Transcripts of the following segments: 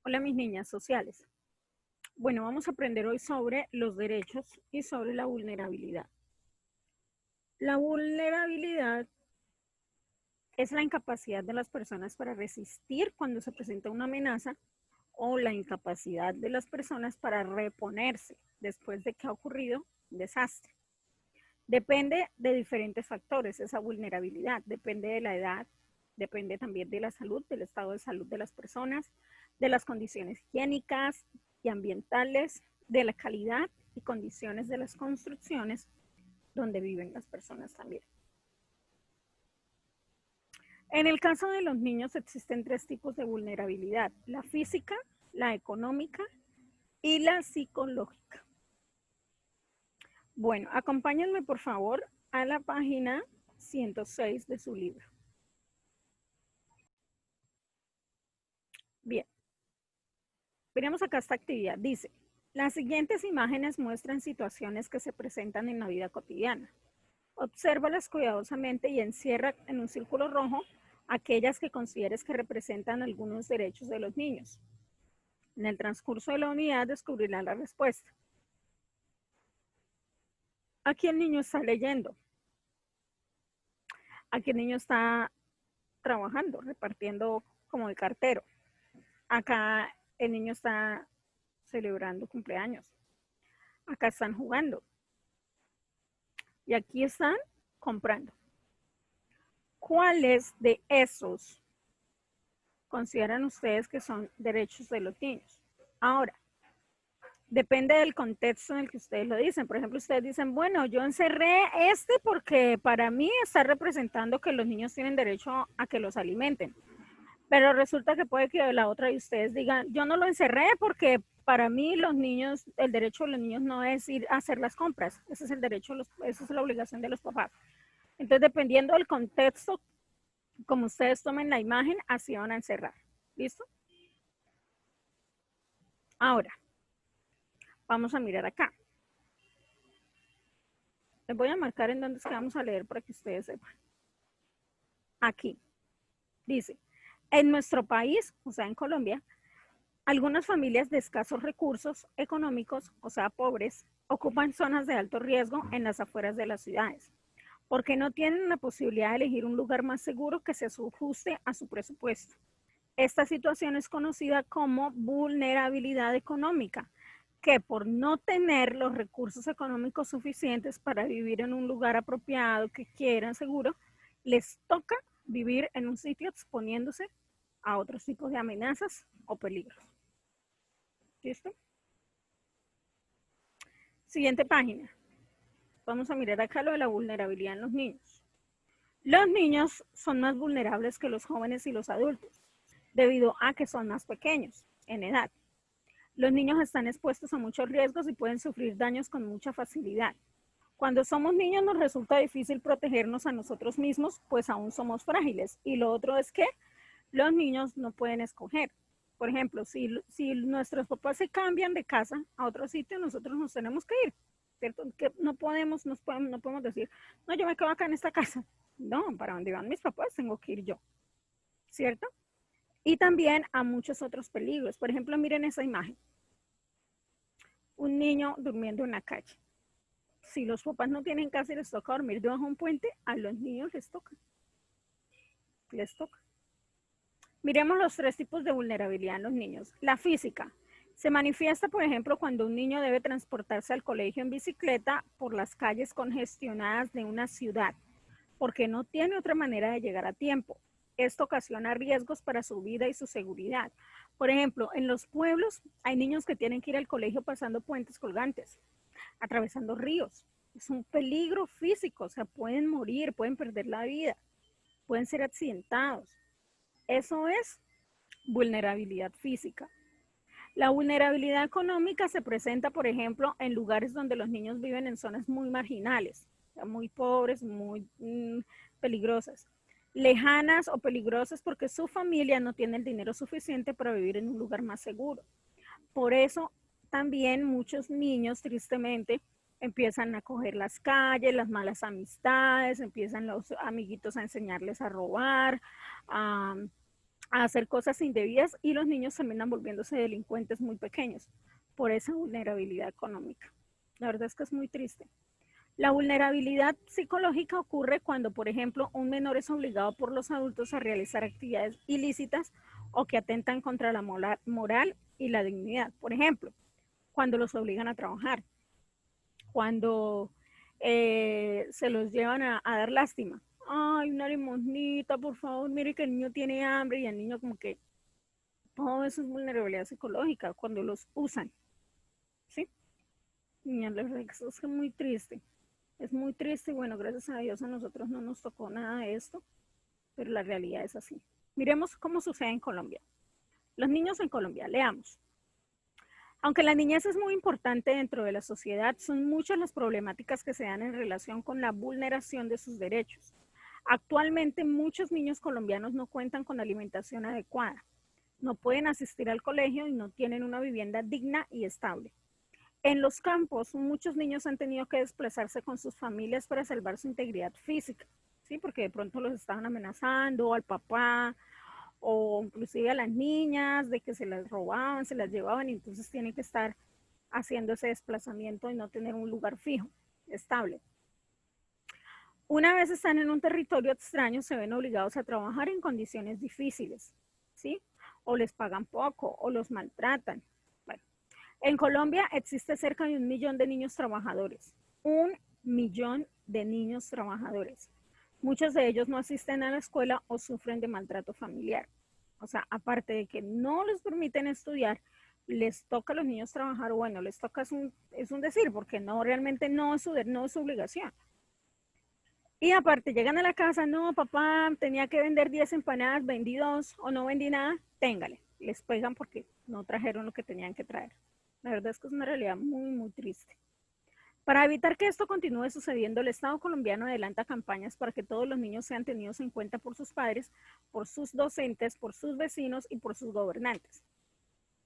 Hola mis niñas sociales. Bueno, vamos a aprender hoy sobre los derechos y sobre la vulnerabilidad. La vulnerabilidad es la incapacidad de las personas para resistir cuando se presenta una amenaza o la incapacidad de las personas para reponerse después de que ha ocurrido un desastre. Depende de diferentes factores esa vulnerabilidad, depende de la edad, depende también de la salud, del estado de salud de las personas, de las condiciones higiénicas y ambientales, de la calidad y condiciones de las construcciones donde viven las personas también. En el caso de los niños existen tres tipos de vulnerabilidad: la física, la económica y la psicológica. Bueno, acompáñenme por favor a la página 106 de su libro. Bien, veremos acá esta actividad. Dice, las siguientes imágenes muestran situaciones que se presentan en la vida cotidiana. Obsérvalas cuidadosamente y encierra en un círculo rojo aquellas que consideres que representan algunos derechos de los niños. En el transcurso de la unidad descubrirán la respuesta. Aquí el niño está leyendo. Aquí el niño está trabajando, repartiendo como de cartero. Acá el niño está celebrando cumpleaños. Acá están jugando. Y aquí están comprando. ¿Cuáles de esos consideran ustedes que son derechos de los niños? Ahora, depende del contexto en el que ustedes lo dicen. Por ejemplo, ustedes dicen, bueno, yo encerré porque para mí está representando que los niños tienen derecho a que los alimenten. Pero resulta que puede que la otra de ustedes digan, yo no lo encerré porque para mí los niños, el derecho de los niños no es ir a hacer las compras. Ese es el derecho, esa es la obligación de los papás. Entonces, dependiendo del contexto, como ustedes tomen la imagen, así van a encerrar. ¿Listo? Ahora, vamos a mirar acá. Les voy a marcar en dónde es que vamos a leer para que ustedes sepan. Aquí. Dice, en nuestro país, o sea, en Colombia, algunas familias de escasos recursos económicos, o sea, pobres, ocupan zonas de alto riesgo en las afueras de las ciudades, porque no tienen la posibilidad de elegir un lugar más seguro que se ajuste a su presupuesto. Esta situación es conocida como vulnerabilidad económica, que por no tener los recursos económicos suficientes para vivir en un lugar apropiado que quieran seguro, les toca vivir en un sitio exponiéndose a otros tipos de amenazas o peligros. ¿Listo? Siguiente página. Vamos a mirar acá lo de la vulnerabilidad en los niños. Los niños son más vulnerables que los jóvenes y los adultos, debido a que son más pequeños en edad. Los niños están expuestos a muchos riesgos y pueden sufrir daños con mucha facilidad. Cuando somos niños nos resulta difícil protegernos a nosotros mismos, pues aún somos frágiles. Y lo otro es que los niños no pueden escoger. Por ejemplo, si nuestros papás se cambian de casa a otro sitio, nosotros nos tenemos que ir, ¿cierto? Que no podemos decir, no, yo me quedo acá en esta casa. No, para donde van mis papás tengo que ir yo, ¿cierto? Y también a muchos otros peligros. Por ejemplo, miren esa imagen. Un niño durmiendo en la calle. Si los papás no tienen casa y les toca dormir debajo de un puente, a los niños les toca. Les toca. Miremos los tres tipos de vulnerabilidad en los niños. La física se manifiesta, por ejemplo, cuando un niño debe transportarse al colegio en bicicleta por las calles congestionadas de una ciudad, porque no tiene otra manera de llegar a tiempo. Esto ocasiona riesgos para su vida y su seguridad. Por ejemplo, en los pueblos hay niños que tienen que ir al colegio pasando puentes colgantes, atravesando ríos. Es un peligro físico, o sea, pueden morir, pueden perder la vida, pueden ser accidentados. Eso es vulnerabilidad física. La vulnerabilidad económica se presenta, por ejemplo, en lugares donde los niños viven en zonas muy marginales, muy pobres, muy peligrosas, lejanas o peligrosas porque su familia no tiene el dinero suficiente para vivir en un lugar más seguro. Por eso también muchos niños, tristemente, empiezan a coger las calles, las malas amistades, empiezan los amiguitos a enseñarles a robar, a hacer cosas indebidas y los niños terminan volviéndose delincuentes muy pequeños por esa vulnerabilidad económica. La verdad es que es muy triste. La vulnerabilidad psicológica ocurre cuando, por ejemplo, un menor es obligado por los adultos a realizar actividades ilícitas o que atentan contra la moral y la dignidad. Por ejemplo, cuando los obligan a trabajar, cuando se los llevan a dar lástima. Ay, una limonita, por favor, mire que el niño tiene hambre y el niño como que todo eso es vulnerabilidad psicológica cuando los usan, ¿sí? Y la verdad eso es muy triste. Es muy triste y bueno, gracias a Dios a nosotros no nos tocó nada de esto, pero la realidad es así. Miremos cómo sucede en Colombia. Los niños en Colombia, leamos. Aunque la niñez es muy importante dentro de la sociedad, son muchas las problemáticas que se dan en relación con la vulneración de sus derechos. Actualmente muchos niños colombianos no cuentan con alimentación adecuada, no pueden asistir al colegio y no tienen una vivienda digna y estable. En los campos, muchos niños han tenido que desplazarse con sus familias para salvar su integridad física, ¿sí? Porque de pronto los estaban amenazando al papá o inclusive a las niñas de que se las robaban, se las llevaban y entonces tienen que estar haciendo ese desplazamiento y no tener un lugar fijo, estable. Una vez están en un territorio extraño, se ven obligados a trabajar en condiciones difíciles, ¿sí? O les pagan poco o los maltratan. Bueno, en Colombia existe cerca de 1 millón de niños trabajadores. 1 millón de niños trabajadores. Muchos de ellos no asisten a la escuela o sufren de maltrato familiar. O sea, aparte de que no les permiten estudiar, les toca a los niños trabajar, bueno, les toca es un decir, porque no, realmente no es su obligación. Y aparte, llegan a la casa, no, papá, tenía que vender 10 empanadas, vendí 2 o no vendí nada, téngale. Les pegan porque no trajeron lo que tenían que traer. La verdad es que es una realidad muy, muy triste. Para evitar que esto continúe sucediendo, el Estado colombiano adelanta campañas para que todos los niños sean tenidos en cuenta por sus padres, por sus docentes, por sus vecinos y por sus gobernantes.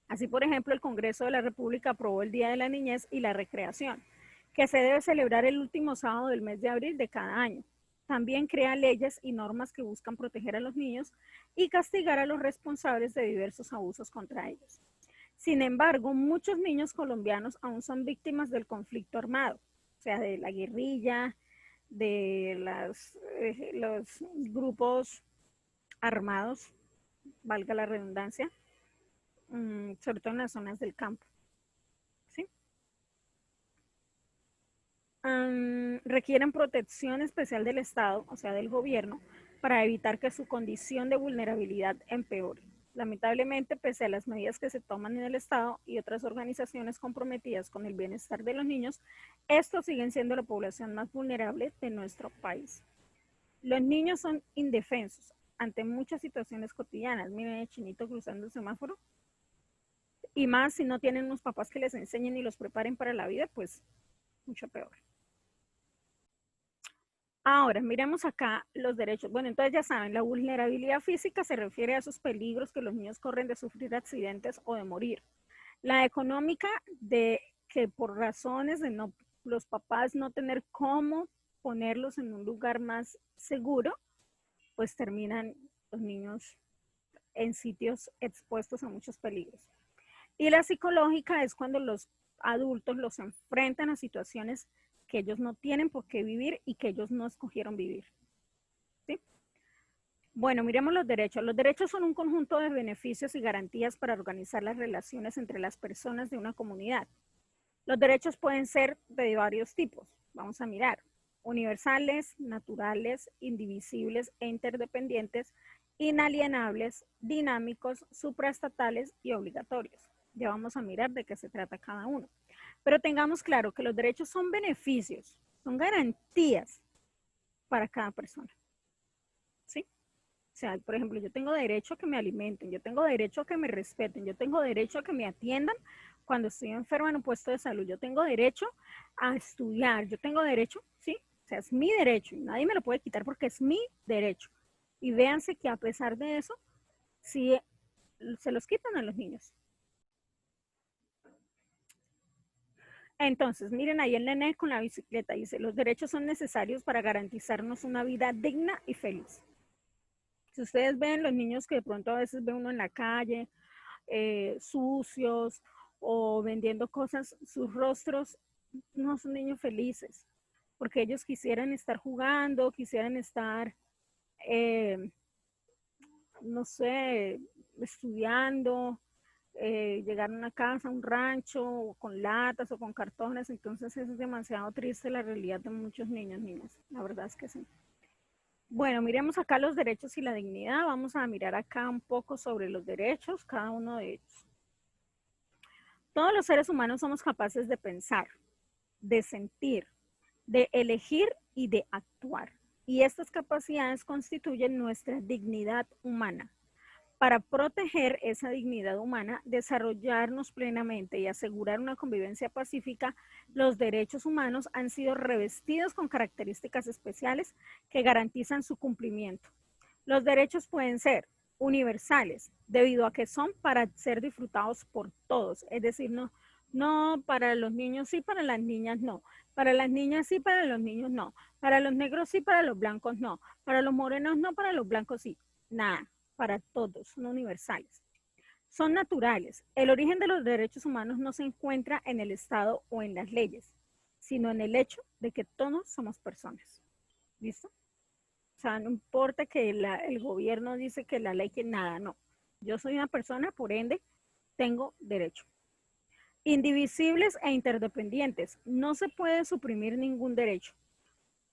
Así, por ejemplo, el Congreso de la República aprobó el Día de la Niñez y la Recreación, que se debe celebrar el último sábado del mes de abril de cada año. También crea leyes y normas que buscan proteger a los niños y castigar a los responsables de diversos abusos contra ellos. Sin embargo, muchos niños colombianos aún son víctimas del conflicto armado, o sea, de la guerrilla, de los grupos armados, valga la redundancia, sobre todo en las zonas del campo. ¿Sí? Requieren protección especial del Estado, o sea, del gobierno, para evitar que su condición de vulnerabilidad empeore. Lamentablemente, pese a las medidas que se toman en el Estado y otras organizaciones comprometidas con el bienestar de los niños, estos siguen siendo la población más vulnerable de nuestro país. Los niños son indefensos ante muchas situaciones cotidianas. Miren el chinito cruzando el semáforo. Y más si no tienen unos papás que les enseñen y los preparen para la vida, pues mucho peor. Ahora, miremos acá los derechos. Bueno, entonces ya saben, la vulnerabilidad física se refiere a esos peligros que los niños corren de sufrir accidentes o de morir. La económica, de que por razones de no, los papás no tener cómo ponerlos en un lugar más seguro, pues terminan los niños en sitios expuestos a muchos peligros. Y la psicológica es cuando los adultos los enfrentan a situaciones que ellos no tienen por qué vivir y que ellos no escogieron vivir. ¿Sí? Bueno, miremos los derechos. Los derechos son un conjunto de beneficios y garantías para organizar las relaciones entre las personas de una comunidad. Los derechos pueden ser de varios tipos. Vamos a mirar. Universales, naturales, indivisibles e interdependientes, inalienables, dinámicos, supraestatales y obligatorios. Ya vamos a mirar de qué se trata cada uno. Pero tengamos claro que los derechos son beneficios, son garantías para cada persona. ¿Sí? O sea, por ejemplo, yo tengo derecho a que me alimenten, yo tengo derecho a que me respeten, yo tengo derecho a que me atiendan cuando estoy enferma en un puesto de salud, yo tengo derecho a estudiar, yo tengo derecho, ¿sí? O sea, es mi derecho y nadie me lo puede quitar porque es mi derecho. Y véanse que a pesar de eso, sí se los quitan a los niños. Entonces, miren ahí el nene con la bicicleta, dice, los derechos son necesarios para garantizarnos una vida digna y feliz. Si ustedes ven los niños que de pronto a veces ve uno en la calle, sucios o vendiendo cosas, sus rostros no son niños felices, porque ellos quisieran estar jugando, quisieran estar, eh, no sé, estudiando, llegar a una casa, un rancho, o con latas o con cartones. Entonces es demasiado triste la realidad de muchos niños, niñas. La verdad es que sí. Bueno, miremos acá los derechos y la dignidad. Vamos a mirar acá un poco sobre los derechos, cada uno de ellos. Todos los seres humanos somos capaces de pensar, de sentir, de elegir y de actuar. Y estas capacidades constituyen nuestra dignidad humana. Para proteger esa dignidad humana, desarrollarnos plenamente y asegurar una convivencia pacífica, los derechos humanos han sido revestidos con características especiales que garantizan su cumplimiento. Los derechos pueden ser universales, debido a que son para ser disfrutados por todos, es decir, no para los niños sí, para las niñas no, para las niñas sí, para los niños no, para los negros sí, para los blancos no, para los morenos no, para los blancos sí, nada, para todos, son universales. Son naturales. El origen de los derechos humanos no se encuentra en el Estado o en las leyes, sino en el hecho de que todos somos personas. ¿Listo? O sea, no importa que el gobierno dice que la ley que nada, no. Yo soy una persona, por ende, tengo derecho. Indivisibles e interdependientes. No se puede suprimir ningún derecho,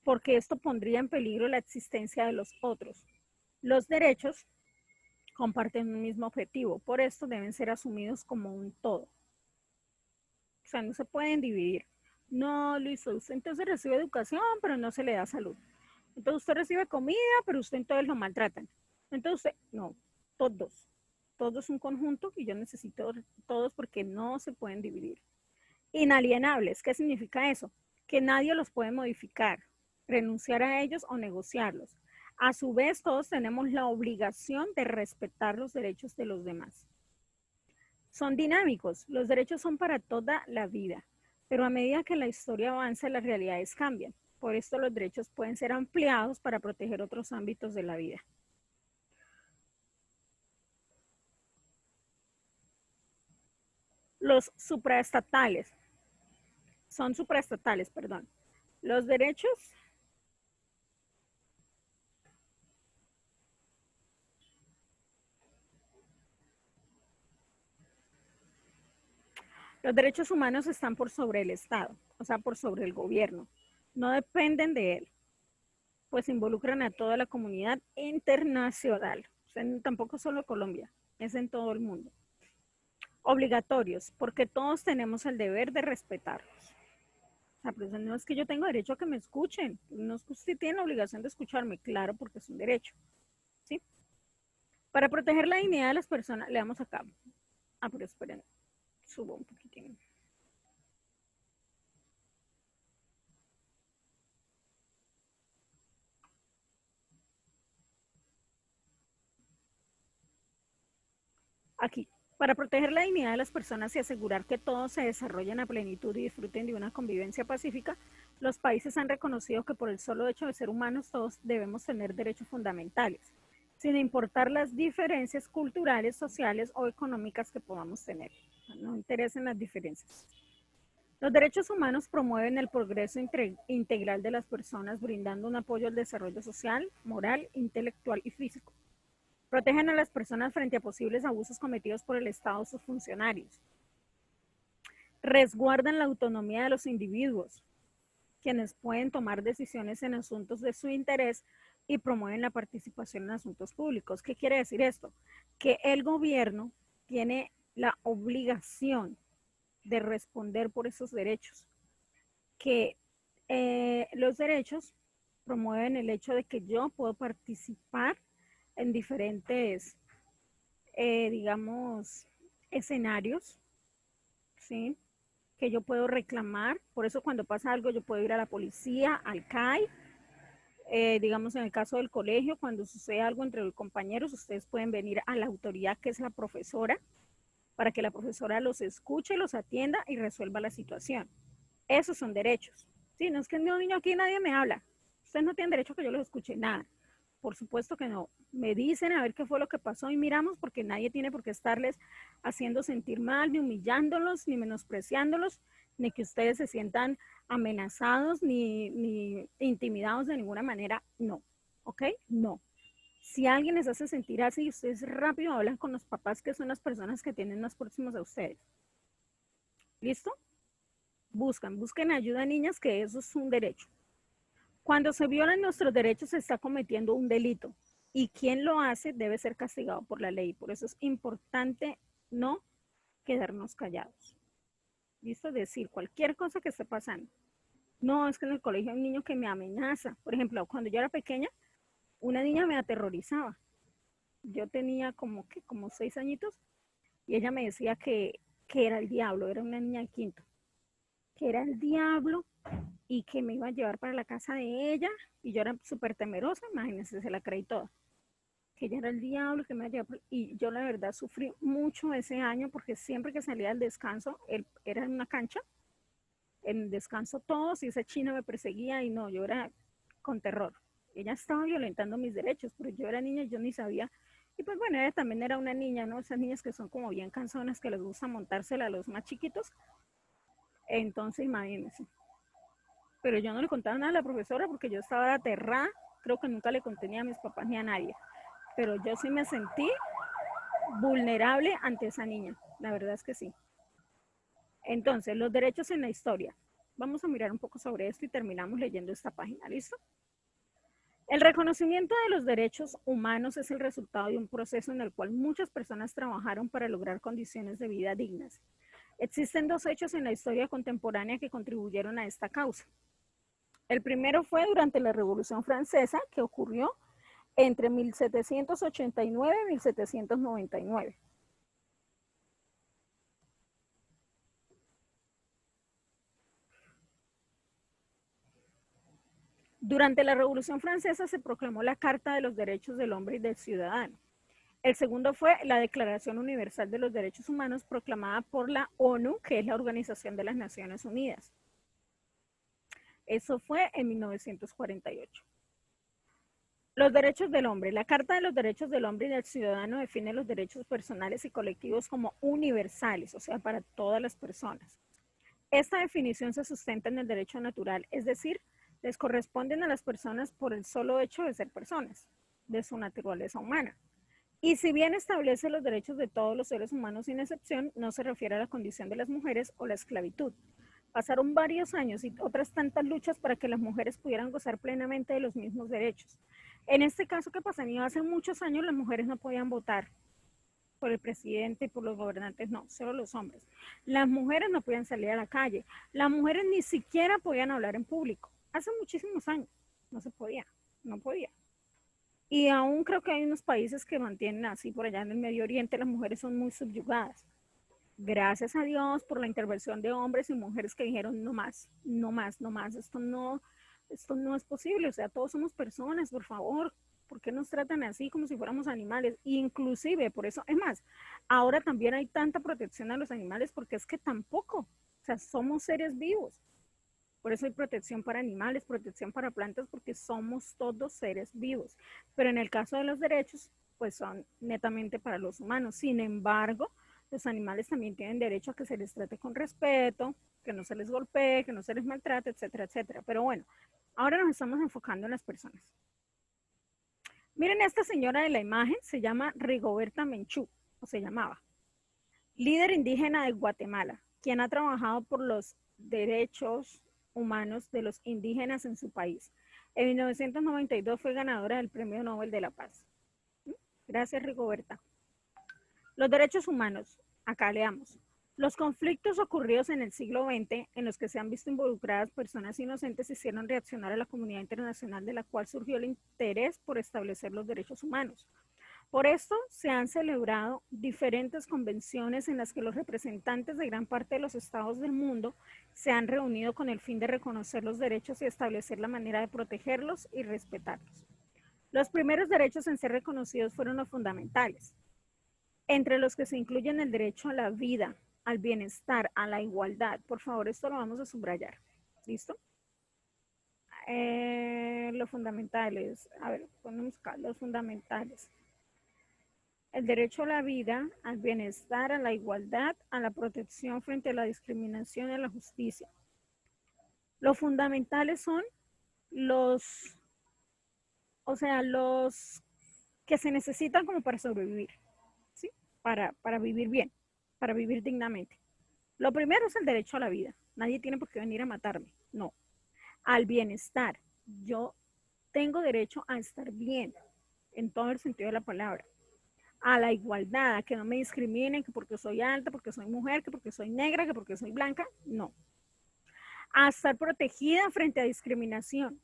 porque esto pondría en peligro la existencia de los otros. Los derechos comparten un mismo objetivo, por esto deben ser asumidos como un todo. O sea, no se pueden dividir. No, Luis, usted entonces recibe educación, pero no se le da salud. Entonces usted recibe comida, pero usted entonces lo maltratan. Entonces usted, no, todos. Todos es un conjunto y yo necesito todos porque no se pueden dividir. Inalienables, ¿qué significa eso? Que nadie los puede modificar, renunciar a ellos o negociarlos. A su vez, todos tenemos la obligación de respetar los derechos de los demás. Son dinámicos, los derechos son para toda la vida, pero a medida que la historia avanza, las realidades cambian. Por esto los derechos pueden ser ampliados para proteger otros ámbitos de la vida. Los supraestatales, son supraestatales, perdón. Los derechos Los derechos humanos están por sobre el Estado, o sea, por sobre el gobierno. No dependen de él, pues involucran a toda la comunidad internacional. O sea, tampoco solo Colombia, es en todo el mundo. Obligatorios, porque todos tenemos el deber de respetarlos. O sea, pero no es que yo tengo derecho a que me escuchen, no es que usted tiene la obligación de escucharme, claro, porque es un derecho. ¿Sí? Para proteger la dignidad de las personas, le damos acá. Ah, pero esperen, subo un poquitín. Aquí, para proteger la dignidad de las personas y asegurar que todos se desarrollen a plenitud y disfruten de una convivencia pacífica, los países han reconocido que por el solo hecho de ser humanos todos debemos tener derechos fundamentales, sin importar las diferencias culturales, sociales o económicas que podamos tener. No interesen las diferencias. Los derechos humanos promueven el progreso integral de las personas, brindando un apoyo al desarrollo social, moral, intelectual y físico. Protegen a las personas frente a posibles abusos cometidos por el Estado o sus funcionarios. Resguardan la autonomía de los individuos, quienes pueden tomar decisiones en asuntos de su interés y promueven la participación en asuntos públicos. ¿Qué quiere decir esto? Que el gobierno tiene la obligación de responder por esos derechos, que los derechos promueven el hecho de que yo puedo participar en diferentes, digamos, escenarios, ¿sí? Que yo puedo reclamar. Por eso cuando pasa algo yo puedo ir a la policía, al CAI, digamos en el caso del colegio, cuando sucede algo entre los compañeros, ustedes pueden venir a la autoridad que es la profesora, para que la profesora los escuche, los atienda y resuelva la situación. Esos son derechos. Sí, no es que no, niño, aquí nadie me habla. Ustedes no tienen derecho a que yo los escuche, nada. Por supuesto que no. Me dicen a ver qué fue lo que pasó y miramos, porque nadie tiene por qué estarles haciendo sentir mal, ni humillándolos, ni menospreciándolos, ni que ustedes se sientan amenazados, ni intimidados de ninguna manera. No. ¿Ok? No. Si alguien les hace sentir así, ustedes rápido hablan con los papás, que son las personas que tienen más próximos a ustedes. ¿Listo? Busquen ayuda a niñas, que eso es un derecho. Cuando se violan nuestros derechos, se está cometiendo un delito, y quien lo hace debe ser castigado por la ley. Por eso es importante no quedarnos callados. ¿Listo? Decir cualquier cosa que esté pasando. No, es que en el colegio hay un niño que me amenaza. Por ejemplo, cuando yo era pequeña, una niña me aterrorizaba. Yo tenía como 6 añitos, y ella me decía que era el diablo, era una niña de quinto, que era el diablo y que me iba a llevar para la casa de ella, y yo era súper temerosa, imagínense, se la creí toda, que ella era el diablo, que me iba a llevar, y yo la verdad sufrí mucho ese año, porque siempre que salía del descanso, era en una cancha, en el descanso todos, y esa china me perseguía, y no, yo era con terror. Ella estaba violentando mis derechos, pero yo era niña y yo ni sabía. Y pues bueno, ella también era una niña, ¿no? Esas niñas que son como bien canzonas, que les gusta montársela a los más chiquitos. Entonces, imagínense. Pero yo no le contaba nada a la profesora, porque yo estaba aterrada. Creo que nunca le conté ni a mis papás ni a nadie. Pero yo sí me sentí vulnerable ante esa niña. La verdad es que sí. Entonces, los derechos en la historia. Vamos a mirar un poco sobre esto y terminamos leyendo esta página. ¿Listo? El reconocimiento de los derechos humanos es el resultado de un proceso en el cual muchas personas trabajaron para lograr condiciones de vida dignas. Existen dos hechos en la historia contemporánea que contribuyeron a esta causa. El primero fue durante la Revolución Francesa, que ocurrió entre 1789 y 1799. Durante la Revolución Francesa se proclamó la Carta de los Derechos del Hombre y del Ciudadano. El segundo fue la Declaración Universal de los Derechos Humanos, proclamada por la ONU, que es la Organización de las Naciones Unidas. Eso fue en 1948. Los derechos del hombre. La Carta de los Derechos del Hombre y del Ciudadano define los derechos personales y colectivos como universales, o sea, para todas las personas. Esta definición se sustenta en el derecho natural, es decir, les corresponden a las personas por el solo hecho de ser personas, de su naturaleza humana. Y si bien establece los derechos de todos los seres humanos sin excepción, no se refiere a la condición de las mujeres o la esclavitud. Pasaron varios años y otras tantas luchas para que las mujeres pudieran gozar plenamente de los mismos derechos. En este caso que pasaría hace muchos años, las mujeres no podían votar por el presidente y por los gobernantes, no, solo los hombres. Las mujeres no podían salir a la calle, las mujeres ni siquiera podían hablar en público. Hace muchísimos años no se podía, no podía. Y aún creo que hay unos países que mantienen así, por allá en el Medio Oriente las mujeres son muy subyugadas. Gracias a Dios por la intervención de hombres y mujeres que dijeron no más, no más, no más, esto no es posible, o sea, todos somos personas, por favor, ¿por qué nos tratan así como si fuéramos animales? Inclusive, por eso, es más, ahora también hay tanta protección a los animales, porque es que tampoco, o sea, somos seres vivos. Por eso hay protección para animales, protección para plantas, porque somos todos seres vivos. Pero en el caso de los derechos, pues son netamente para los humanos. Sin embargo, los animales también tienen derecho a que se les trate con respeto, que no se les golpee, que no se les maltrate, etcétera, etcétera. Pero bueno, ahora nos estamos enfocando en las personas. Miren, esta señora de la imagen se llama Rigoberta Menchú, o se llamaba, líder indígena de Guatemala, quien ha trabajado por los derechos humanos de los indígenas en su país. En 1992 fue ganadora del Premio Nobel de la Paz. Gracias, Rigoberta. Los derechos humanos. Acá leamos. Los conflictos ocurridos en el siglo XX, en los que se han visto involucradas personas inocentes, hicieron reaccionar a la comunidad internacional, de la cual surgió el interés por establecer los derechos humanos. Por esto se han celebrado diferentes convenciones en las que los representantes de gran parte de los estados del mundo se han reunido con el fin de reconocer los derechos y establecer la manera de protegerlos y respetarlos. Los primeros derechos en ser reconocidos fueron los fundamentales, entre los que se incluyen el derecho a la vida, al bienestar, a la igualdad. Por favor, esto lo vamos a subrayar. ¿Listo? Los fundamentales, a ver, ponemos acá los fundamentales. El derecho a la vida, al bienestar, a la igualdad, a la protección frente a la discriminación y a la justicia. Los fundamentales son los, o sea, los que se necesitan como para sobrevivir, ¿sí? Para vivir bien, para vivir dignamente. Lo primero es el derecho a la vida. Nadie tiene por qué venir a matarme, no. Al bienestar. Yo tengo derecho a estar bien, en todo el sentido de la palabra. A la igualdad, a que no me discriminen, que porque soy alta, porque soy mujer, que porque soy negra, que porque soy blanca, no. A estar protegida frente a discriminación.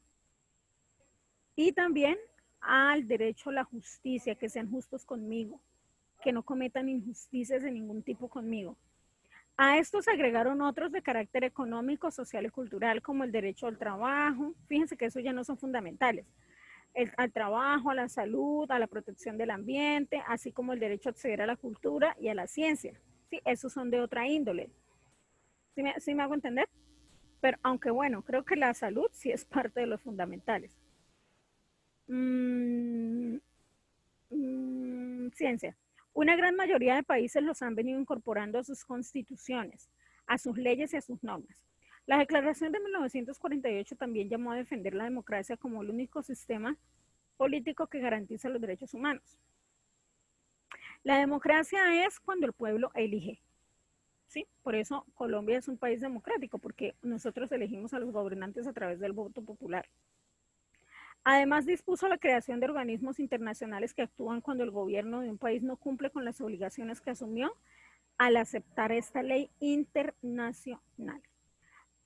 Y también al derecho a la justicia, que sean justos conmigo, que no cometan injusticias de ningún tipo conmigo. A estos se agregaron otros de carácter económico, social y cultural, como el derecho al trabajo. Fíjense que esos ya no son fundamentales. Al trabajo, a la salud, a la protección del ambiente, así como el derecho a acceder a la cultura y a la ciencia. Sí, esos son de otra índole. ¿Sí me hago entender? Pero aunque bueno, creo que la salud sí es parte de los fundamentales. Ciencia. Una gran mayoría de países los han venido incorporando a sus constituciones, a sus leyes y a sus normas. La Declaración de 1948 también llamó a defender la democracia como el único sistema político que garantiza los derechos humanos. La democracia es cuando el pueblo elige. ¿Sí? Por eso Colombia es un país democrático, porque nosotros elegimos a los gobernantes a través del voto popular. Además, dispuso la creación de organismos internacionales que actúan cuando el gobierno de un país no cumple con las obligaciones que asumió al aceptar esta ley internacional.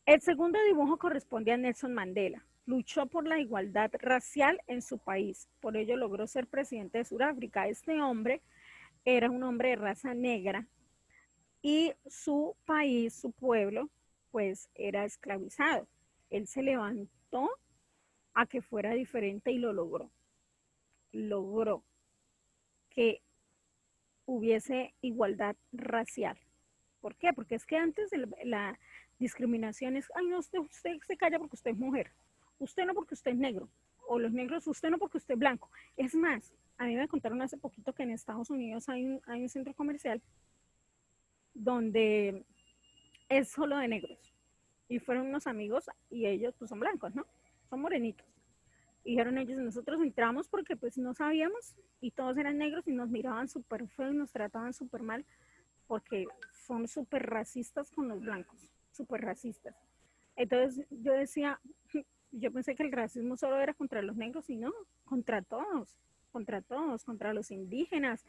El segundo dibujo corresponde a Nelson Mandela. Luchó por la igualdad racial en su país, por ello logró ser presidente de Sudáfrica. Este hombre era un hombre de raza negra y su país, su pueblo, pues era esclavizado. Él se levantó a que fuera diferente y lo logró. Logró que hubiese igualdad racial. ¿Por qué? Porque es que antes de la discriminación es, ay, no, usted se calla porque usted es mujer, usted no porque usted es negro, o los negros, usted no porque usted es blanco. Es más, a mí me contaron hace poquito que en Estados Unidos hay un centro comercial donde es solo de negros. Y fueron unos amigos y ellos pues son blancos, ¿no? Son morenitos. Y dijeron ellos, nosotros entramos porque pues no sabíamos y todos eran negros y nos miraban súper feo y nos trataban súper mal porque son súper racistas con los blancos, súper racistas. Entonces yo decía, yo pensé que el racismo solo era contra los negros y no, contra todos, contra todos, contra los indígenas,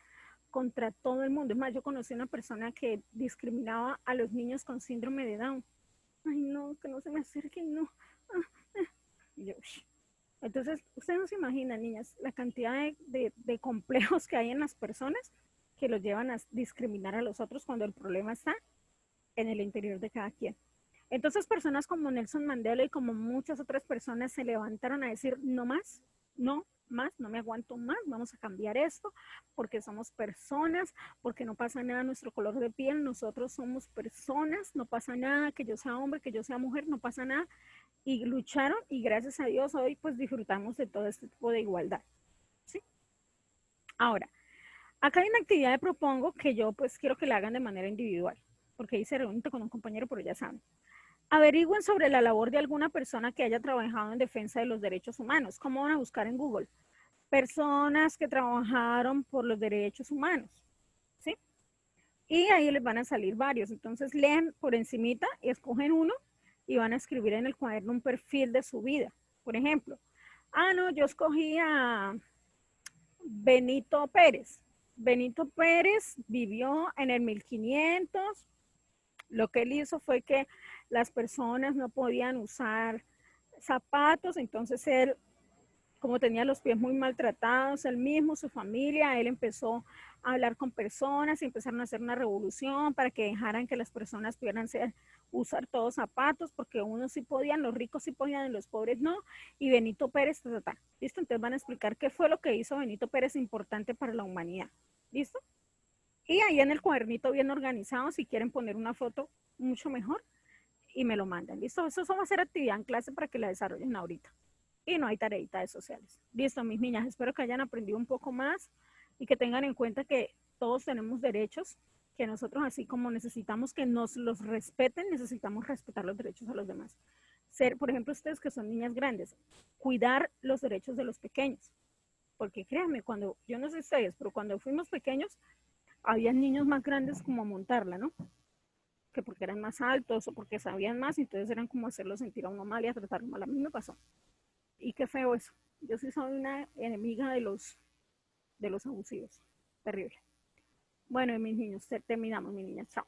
contra todo el mundo. Es más, yo conocí una persona que discriminaba a los niños con síndrome de Down. Ay, no, que no se me acerquen, no. Y yo, entonces, ustedes no se imaginan, niñas, la cantidad de complejos que hay en las personas que los llevan a discriminar a los otros cuando el problema está en el interior de cada quien. Entonces, personas como Nelson Mandela y como muchas otras personas se levantaron a decir, no más, no más, no me aguanto más, vamos a cambiar esto, porque somos personas, porque no pasa nada nuestro color de piel, nosotros somos personas, no pasa nada que yo sea hombre, que yo sea mujer, no pasa nada. Y lucharon y gracias a Dios hoy pues disfrutamos de todo este tipo de igualdad. ¿Sí? Ahora, acá hay una actividad que propongo que yo pues quiero que la hagan de manera individual, porque ahí se reúnen con un compañero, pero ya saben. Averigüen sobre la labor de alguna persona que haya trabajado en defensa de los derechos humanos. ¿Cómo van a buscar en Google? Personas que trabajaron por los derechos humanos, ¿sí? Y ahí les van a salir varios. Entonces leen por encimita y escogen uno y van a escribir en el cuaderno un perfil de su vida. Por ejemplo, no, yo escogí a Benito Pérez. Benito Pérez vivió en el 1500. Lo que él hizo fue que las personas no podían usar zapatos, entonces él, como tenía los pies muy maltratados, él mismo, su familia, él empezó a hablar con personas y empezaron a hacer una revolución para que dejaran que las personas pudieran usar todos zapatos, porque unos sí podían, los ricos sí podían y los pobres no, y Benito Pérez, ¿listo? Entonces van a explicar qué fue lo que hizo Benito Pérez importante para la humanidad, ¿listo? Y ahí en el cuadernito bien organizado, si quieren poner una foto mucho mejor, y me lo mandan. ¿Listo? Eso va a ser actividad en clase para que la desarrollen ahorita. Y no hay tareitas de sociales. Listo, mis niñas, espero que hayan aprendido un poco más y que tengan en cuenta que todos tenemos derechos, que nosotros así como necesitamos que nos los respeten, necesitamos respetar los derechos a los demás. Ser, por ejemplo, ustedes que son niñas grandes, cuidar los derechos de los pequeños. Porque créanme, cuando, yo no sé ustedes, pero cuando fuimos pequeños, había niños más grandes como a montarla, ¿no? Que porque eran más altos o porque sabían más, entonces eran como hacerlo sentir a uno mal y a tratarlo mal. A mí me pasó. Y qué feo eso. Yo sí soy una enemiga de los abusivos. Terrible. Bueno, mis niños, terminamos, mis niñas. Chao.